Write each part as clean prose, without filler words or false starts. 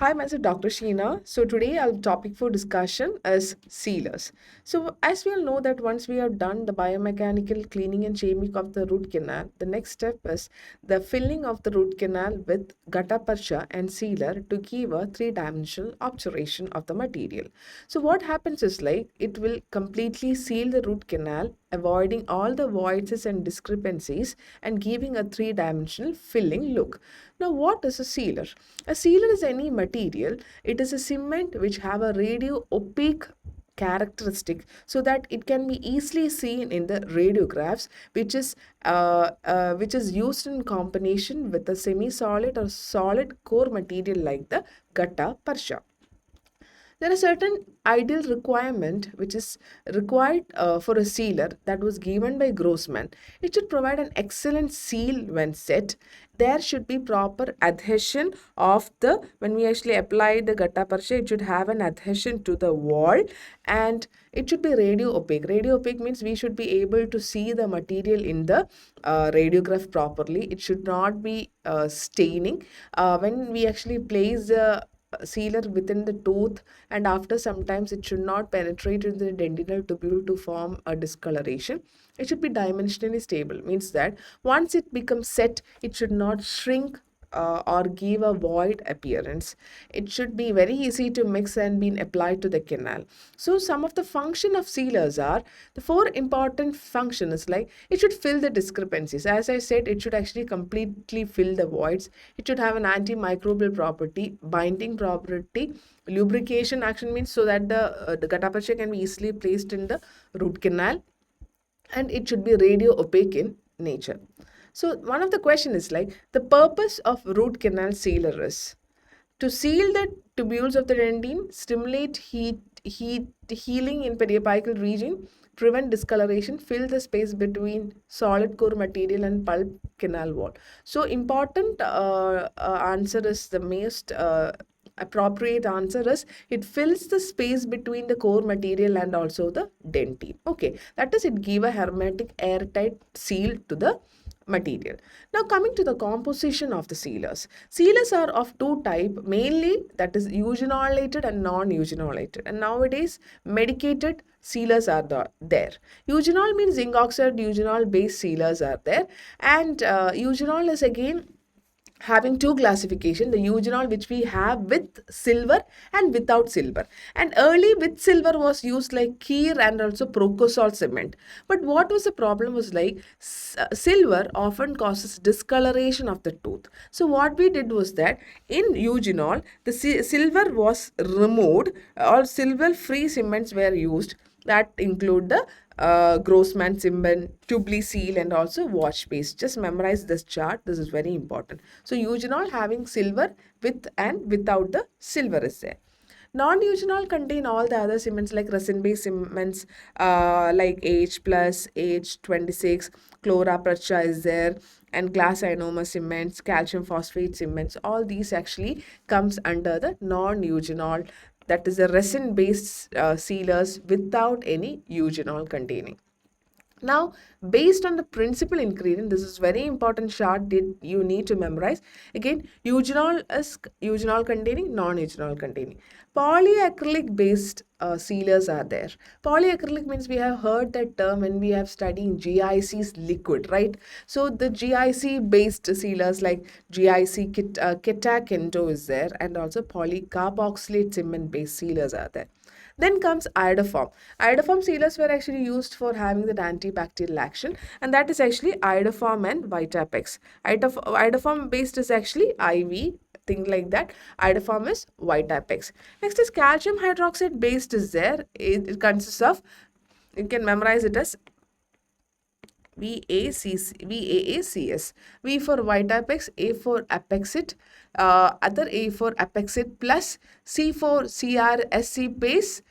Hi, myself Dr. Sheena. So today our topic for discussion is sealers. So as we all know that once we have done the biomechanical cleaning and shaming of the root canal, the next step is the filling of the root canal with gutta percha and sealer to give a three-dimensional obturation of the material. So what happens is like it will completely seal the root canal, avoiding all the voids and discrepancies and giving a three-dimensional filling look. Now, what is a sealer? A sealer is any material. It is a cement which have a radio opaque characteristic so that it can be easily seen in the radiographs, which is used in combination with a semi-solid or solid core material like the gutta percha. There are certain ideal requirement which is required for a sealer that was given by Grossman. It should provide an excellent seal when set. There should be proper adhesion of the, when we actually apply the gutta percha, it should have an adhesion to the wall, and it should be radio opaque. Radio opaque means we should be able to see the material in the radiograph properly. It should not be staining. When we actually place the sealer within the tooth, and after sometimes it should not penetrate into the dentinal tubule to form a discoloration. It should be dimensionally stable, means that once it becomes set, it should not shrink or give a void appearance. It should be very easy to mix and be applied to the canal. So some of the function of sealers are, the four important functions like it should fill the discrepancies. As I said, it should actually completely fill the voids. It should have an antimicrobial property, binding property, lubrication action, means so that the gutta percha can be easily placed in the root canal, and it should be radio opaque in nature. So one of the question is like the purpose of root canal sealer is to seal the tubules of the dentine, stimulate healing in periapical region, prevent discoloration, fill the space between solid core material and pulp canal wall. So important answer is the most appropriate answer is it fills the space between the core material and also the dentine. Okay, that is, it give a hermetic airtight seal to the material. Now coming to the composition of the sealers. Sealers are of two type, mainly that is eugenolated and non-eugenolated. And nowadays medicated sealers are there. Eugenol means zinc oxide eugenol based sealers are there, and eugenol is again having two classification, the eugenol which we have with silver and without silver, and early with silver was used like Keir and also Procosol cement. But what was the problem was like silver often causes discoloration of the tooth. So what we did was that in eugenol the silver was removed, or silver free cements were used, that include the Grossman cement, Tubli seal, and also watch paste. Just memorize this chart. This is very important. So eugenol having silver with and without the silver is there. Non-eugenol contain all the other cements like resin-based cements like H plus, H26, Chlora is there, and glass ionomer cements, calcium phosphate cements. All these actually comes under the non-eugenol, that is the resin based sealers without any eugenol containing. Now, based on the principal ingredient, this is very important chart that you need to memorize. Again, eugenol is eugenol containing, non-eugenol containing. Polyacrylic based sealers are there. Polyacrylic means we have heard that term when we have studied GIC's liquid, right? So the GIC based sealers like GIC Keta is there, and also polycarboxylate cement based sealers are there. Then comes iodoform. Iodoform sealers were actually used for having that antibacterial action, and that is actually iodoform and Vitapex. Iodoform based is actually IV, thing like that. Iodoform is Vitapex. Next is calcium hydroxide based is there. It consists of, you can memorize it as VAACS. V for Vitapex, A for Apexit, other A for Apexit plus, C for CRSC paste,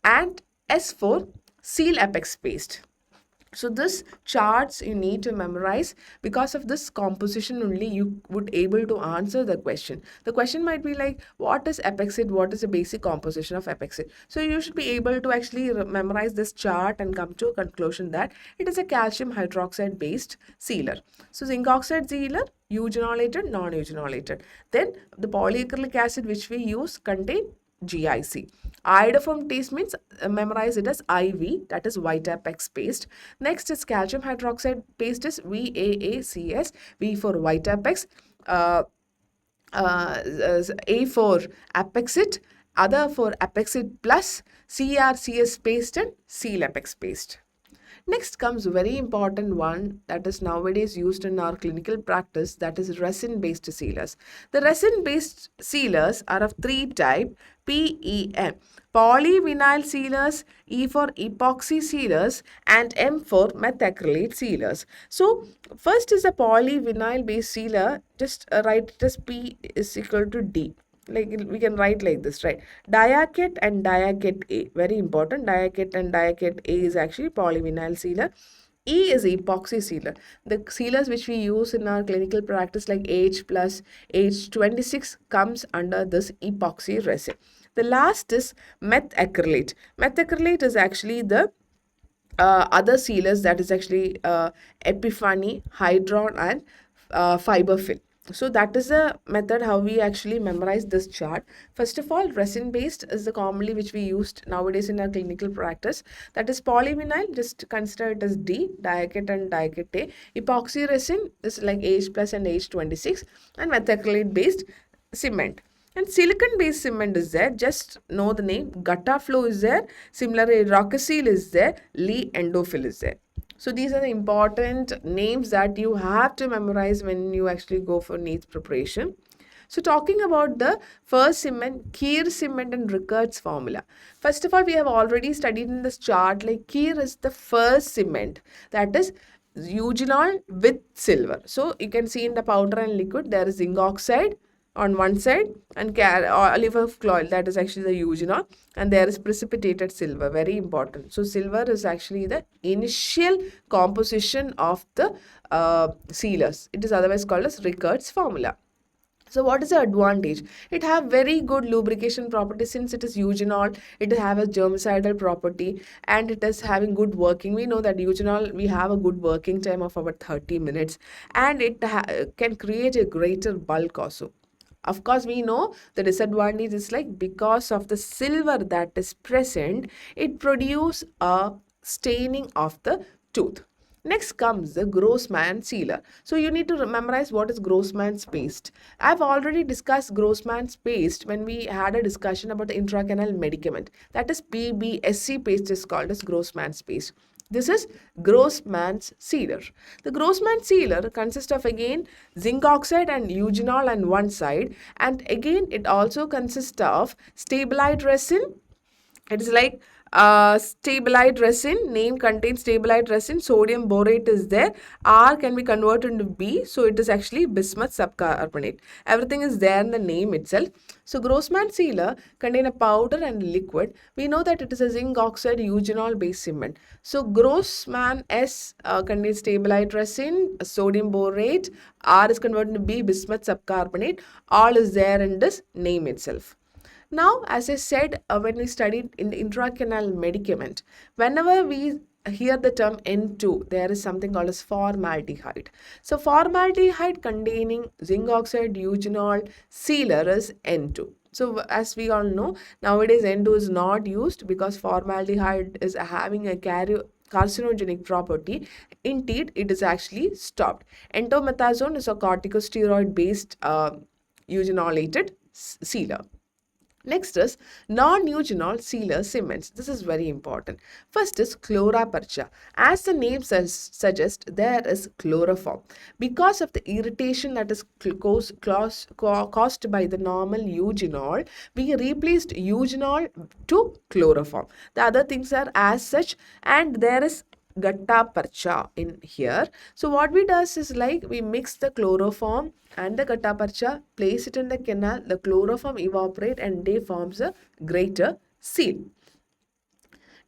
and S for Seal Apex paste. So this charts you need to memorize. Because of this composition only you would able to answer the question. The question might be like, what is epexit? What is the basic composition of epexit? So you should be able to actually memorize this chart and come to a conclusion that it is a calcium hydroxide based sealer. So zinc oxide sealer, eugenolated, non-eugenolated. Then the polyacrylic acid which we use contain GIC. Iodoform taste means memorize it as IV, that is Vitapex paste. Next is calcium hydroxide paste is VAACS, V for Vitapex, uh, A for Apexit, other for Apexit plus, CRCS paste and Seal Apex paste. Next comes very important one that is nowadays used in our clinical practice, that is resin based sealers. The resin based sealers are of three type: PEM, polyvinyl sealers, E for epoxy sealers, and M for methacrylate sealers. So first is a polyvinyl based sealer. Just write it as P is equal to D. Like we can write like this, right? Diaket and Diaket A, very important. Diaket and Diaket A is actually polyvinyl sealer. E is epoxy sealer. The sealers which we use in our clinical practice like H plus, H26 comes under this epoxy resin. The last is methacrylate. Methacrylate is actually the other sealers, that is actually Epiphany, Hydron and Fiberfill. So that is a method how we actually memorize this chart. First of all, resin based is the commonly which we used nowadays in our clinical practice. That is polyvinyl, just consider it as D, Diaket and Diaket A. Epoxy resin is like H plus and H26, and methacrylate based cement. And silicon based cement is there, just know the name. Gutta-Flow is there, similarly Rocasil is there, Lee Endophil is there. So these are the important names that you have to memorize when you actually go for NEET preparation. So talking about the first cement, Keir cement and Rickards formula. First of all, we have already studied in this chart, like Keir is the first cement, that is eugenol with silver. So you can see in the powder and liquid there is zinc oxide on one side and olive oil, that is actually the eugenol, and there is precipitated silver, very important. So silver is actually the initial composition of the sealers. It is otherwise called as Rickards formula. So what is the advantage? It have very good lubrication property since it is eugenol. It have a germicidal property and it is having good working. We know that eugenol, we have a good working time of about 30 minutes and it can create a greater bulk also. Of course, we know the disadvantage is like because of the silver that is present, it produce a staining of the tooth. Next comes the Grossman sealer. So you need to memorize what is Grossman's paste. I've already discussed Grossman's paste when we had a discussion about the intracanal medicament. That is PBSC paste is called as Grossman's paste. This is Grossman's sealer. The Grossman sealer consists of again zinc oxide and eugenol on one side, and again it also consists of stabilized resin. It is like stabilized resin, name contains stabilized resin, sodium borate is there, R can be converted into B, so it is actually bismuth subcarbonate. Everything is there in the name itself. So Grossman sealer contain a powder and liquid. We know that it is a zinc oxide eugenol based cement. So Grossman S contains stabilized resin, sodium borate, R is converted into B, bismuth subcarbonate. All is there in this name itself. Now, as I said, when we studied in the intracanal medicament, whenever we hear the term N2, there is something called as formaldehyde. So, formaldehyde containing zinc oxide eugenol sealer is N2. So, as we all know, nowadays N2 is not used because formaldehyde is having a carcinogenic property. Indeed, it is actually stopped. Entomethazone is a corticosteroid based eugenolated sealer. Next is non-eugenol sealer cements. This is very important. First is Chlorapurcha. As the name suggests, there is chloroform. Because of the irritation that is caused by the normal eugenol, we replaced eugenol to chloroform. The other things are as such, and there is Gutta-Percha in here. So what we does is like we mix the chloroform and the Gutta-Percha, place it in the canal, the chloroform evaporate and they forms a greater seal.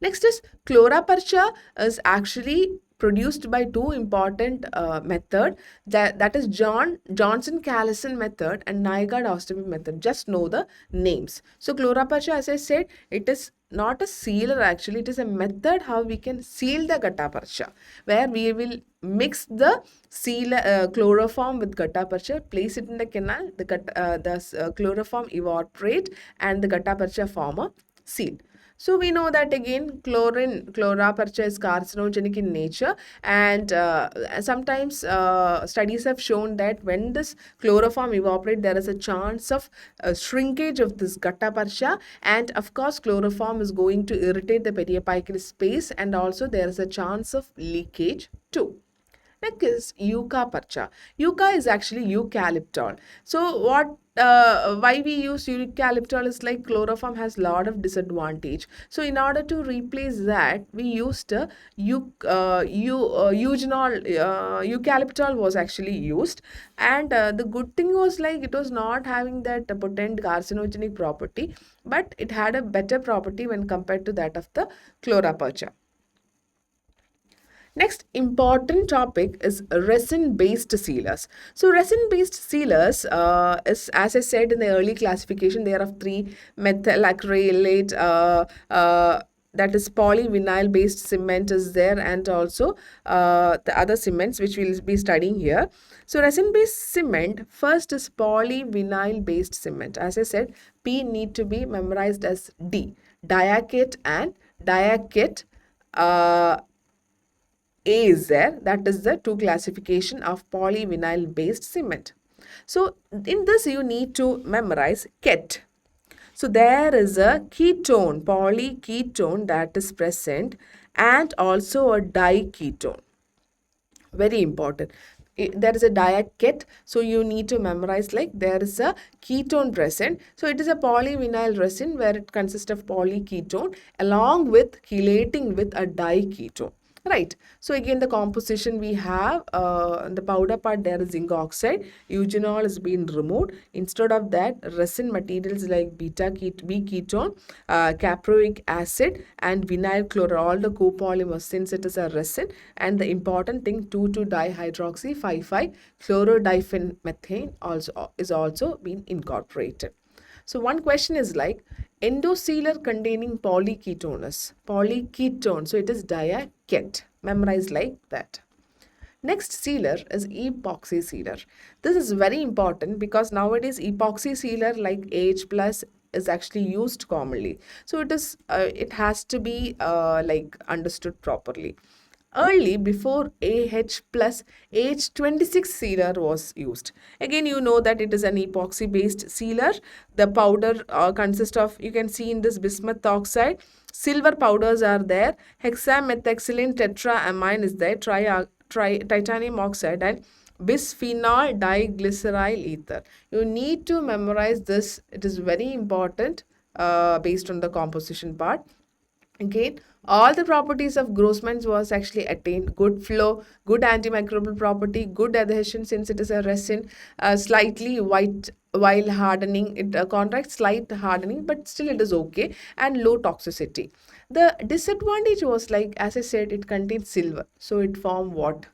Next is Chlorapurcha is actually produced by two important method, that is Johnson-Callison method and Nygaard-Osterby method. Just know the names. So Chlorapercha, as I said, it is not a sealer actually, it is a method how we can seal the gutta percha, where we will mix the chloroform with gutta percha, place it in the canal, the chloroform evaporate and the gutta percha form a seal. So we know that again Chlorapercha is carcinogenic in nature, and sometimes studies have shown that when this chloroform evaporate, there is a chance of shrinkage of this gutta percha, and of course chloroform is going to irritate the periapical space, and also there is a chance of leakage too. Next is yucca percha. Yucca is actually eucalyptol. So why we use eucalyptol is like chloroform has lot of disadvantage. So in order to replace that, we used eucalyptol was actually used, and the good thing was like it was not having that potent carcinogenic property, but it had a better property when compared to that of the Chlorapercha. Next important topic is resin-based sealers. So resin-based sealers is, as I said in the early classification, they are of three: methyl acrylate, that is polyvinyl-based cement is there, and also the other cements which we'll be studying here. So resin-based cement, first is polyvinyl-based cement. As I said, P need to be memorized as D. Diakit and diakit. A is there, that is the two classification of polyvinyl based cement. So in this you need to memorize ket. So there is a ketone, polyketone that is present, and also a diketone. Very important. There is a diaket, so you need to memorize like there is a ketone present. So it is a polyvinyl resin where it consists of polyketone along with chelating with a diketone. Right. So again the composition we have, the powder part there is zinc oxide, eugenol is being removed. Instead of that, resin materials like B ketone, caproic acid and vinyl chloride, all the copolymers, since it is a resin. And the important thing, 2,2-dihydroxy 5,5 chlorodiphenmethane is also being incorporated. So one question is like, endosealer containing polyketones. Polyketone, so it is diaket. Memorize like that. Next sealer is epoxy sealer. This is very important because nowadays epoxy sealer like AH plus is actually used commonly. So it has to be like understood properly. Early, before AH plus, AH26 sealer was used. Again, you know that it is an epoxy based sealer. The powder consists of, you can see in this bismuth oxide, silver powders are there, hexamethoxylene tetraamine is there, titanium oxide, and bisphenol diglyceryl ether. You need to memorize this. It is very important based on the composition part. Again, all the properties of Grossman's was actually attained: good flow, good antimicrobial property, good adhesion since it is a resin, slightly white while hardening, it contracts slight hardening, but still it is okay, and low toxicity. The disadvantage was like, as I said, it contains silver, so it formed what?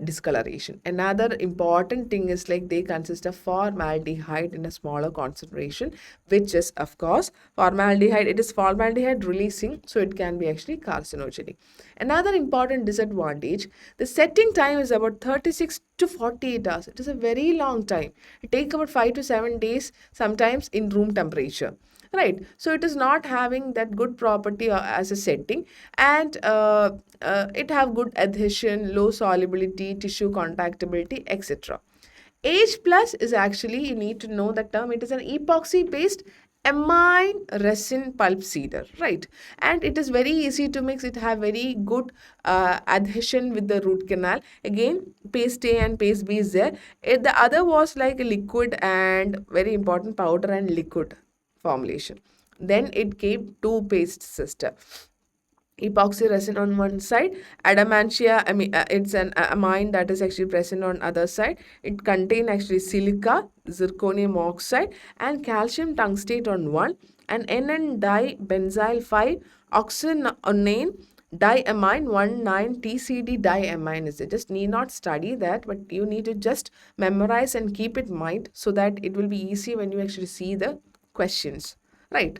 Discoloration. Another important thing is like they consist of formaldehyde in a smaller concentration, which is of course formaldehyde. It is formaldehyde releasing, so it can be actually carcinogenic. Another important disadvantage, the setting time is about 36 to 48 hours. It is a very long time. It takes about 5 to 7 days sometimes in room temperature. Right, so it is not having that good property as a setting, and it have good adhesion, low solubility, tissue contactability, etc. H plus is actually, you need to know the term, it is an epoxy based amine resin pulp sealer, right? And it is very easy to mix. It have very good adhesion with the root canal. Again, paste A and paste B is there. The other was like a liquid and very important powder and liquid formulation. Then it came two paste system. Epoxy resin on one side, adamantia, it's an amine that is actually present on other side. It contain actually silica, zirconium oxide and calcium tungstate on one, and NN dibenzyl 5 oxanone diamine 1,9-TCD diamine is it. Just need not study that, but you need to just memorize and keep it in mind so that it will be easy when you actually see the questions, right?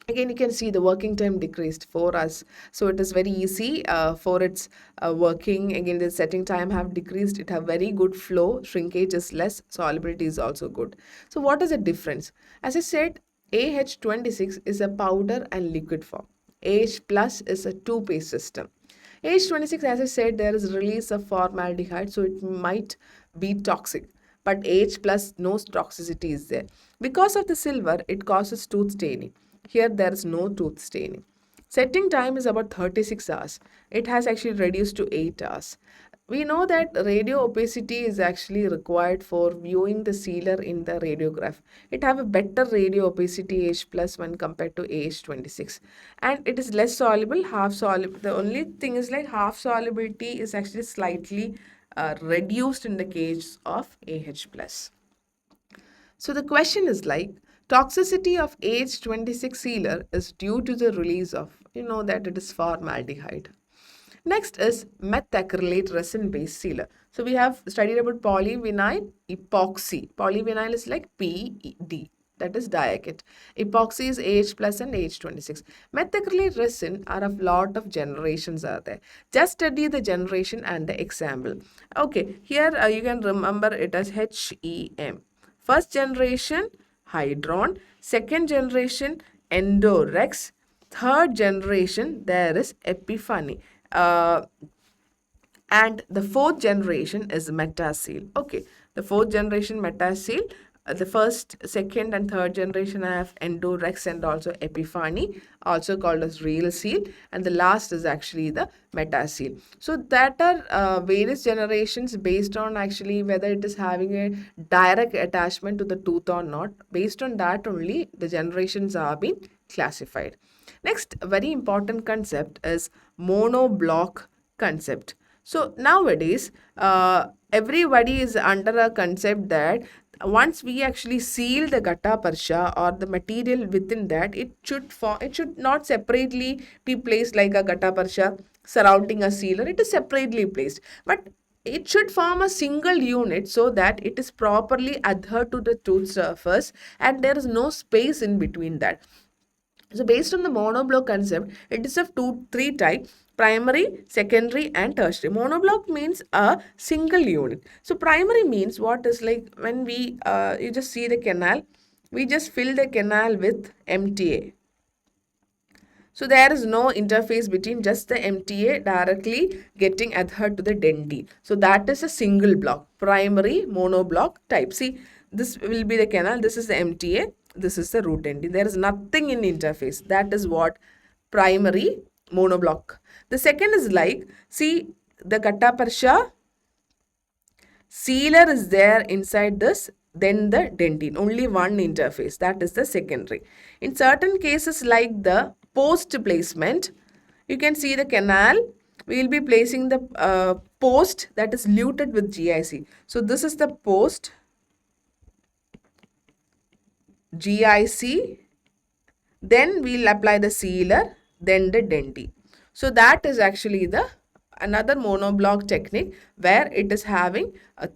Again, you can see the working time decreased for us, so it is very easy for its working. Again, the setting time have decreased, it have very good flow, shrinkage is less, solubility is also good. So what is the difference? As I said, AH26 is a powder and liquid form. AH plus is a two-phase system. AH26, as I said, there is release of formaldehyde, so it might be toxic. But AH plus, no toxicity is there. Because of the silver, it causes tooth staining. Here, there is no tooth staining. Setting time is about 36 hours. It has actually reduced to 8 hours. We know that radio opacity is actually required for viewing the sealer in the radiograph. It have a better radio opacity H plus when compared to AH26, and it is less soluble, half soluble. The only thing is like half solubility is actually slightly reduced in the case of AH plus. So the question is like, toxicity of AH26 sealer is due to the release of, you know that it is formaldehyde. Next is methacrylate resin-based sealer. So we have studied about polyvinyl epoxy. Polyvinyl is like PED, that is diacet. Epoxy is AH plus and AH26. Methacrylate resin are of lot of generations are there. Just study the generation and the example. Okay, here you can remember it as HEM. First generation, Hydron. Second generation, Endorex. Third generation, there is Epiphany. And the fourth generation is Metaseal. Okay, the fourth generation Metaseal. The first, second, and third generation have Endorex and also Epiphany, also called as Real Seal, and the last is actually the Metaseal. So that are various generations based on actually whether it is having a direct attachment to the tooth or not. Based on that only the generations are being classified. Next, a very important concept is monoblock concept. So nowadays, everybody is under a concept that once we actually seal the gutta persha or the material within that, it should not separately be placed like a gutta persha surrounding a sealer. It is separately placed, but it should form a single unit so that it is properly adhered to the tooth surface and there is no space in between that. So based on the monoblock concept, it is of three types: primary, secondary, and tertiary. Monoblock means a single unit. So primary means what is like when we you just see the canal, we just fill the canal with MTA. So there is no interface between just the MTA directly getting adhered to the dentine. So that is a single block, primary monoblock type. See, this will be the canal, this is the MTA, this is the root dentine. There is nothing in interface. That is what primary monoblock. The second is like, see the gutta persha, sealer is there inside this, then the dentine, only one interface, that is the secondary. In certain cases like the post placement, you can see the canal, we will be placing the post that is luted with GIC. So this is the post, GIC, then we will apply the sealer, then the dentine. So that is actually the another monoblock technique where it is having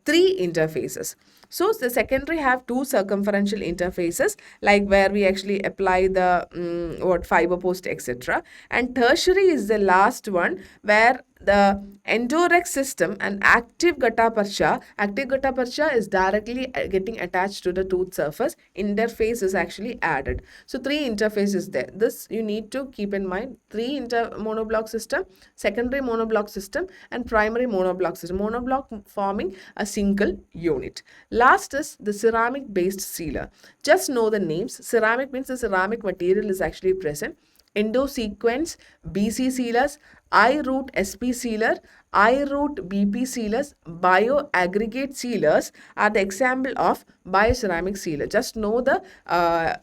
three interfaces. So the secondary have two circumferential interfaces, like where we actually apply the fiber post, etc. And tertiary is the last one where the Endorex system and active gutta persha is directly getting attached to the tooth surface. Interface is actually added. So three interfaces there. This you need to keep in mind. Three monoblock system, secondary monoblock system, and primary monoblock system. Monoblock forming a single unit. Last is the ceramic based sealer. Just know the names. Ceramic means the ceramic material is actually present. Endosequence BC sealers, I-root SP sealer, I-root BP sealers, bioaggregate sealers are the example of bioceramic sealer. Just know the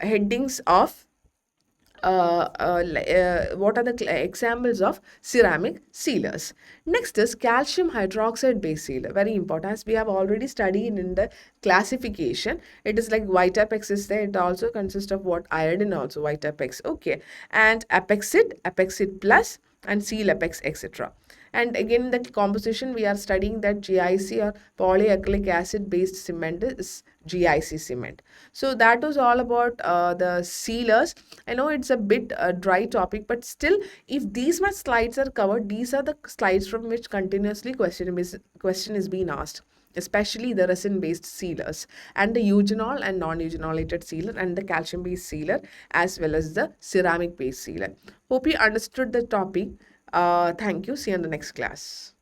headings of what are the examples of ceramic sealers. Next is calcium hydroxide base sealer, very important, as we have already studied in the classification. It is like Vitapex is there. It also consists of what, iodine also, Vitapex, okay, and Apexit, Apexit plus, and Seal Apex, etc. And again, the composition we are studying that GIC or polyacrylic acid based cement is GIC cement. So that was all about the sealers. I know it's a bit dry topic, but still, if these much slides are covered, these are the slides from which continuously question is being asked, especially the resin based sealers and the eugenol and non-eugenolated sealer and the calcium based sealer as well as the ceramic based sealer. Hope you understood the topic. Thank you. See you in the next class.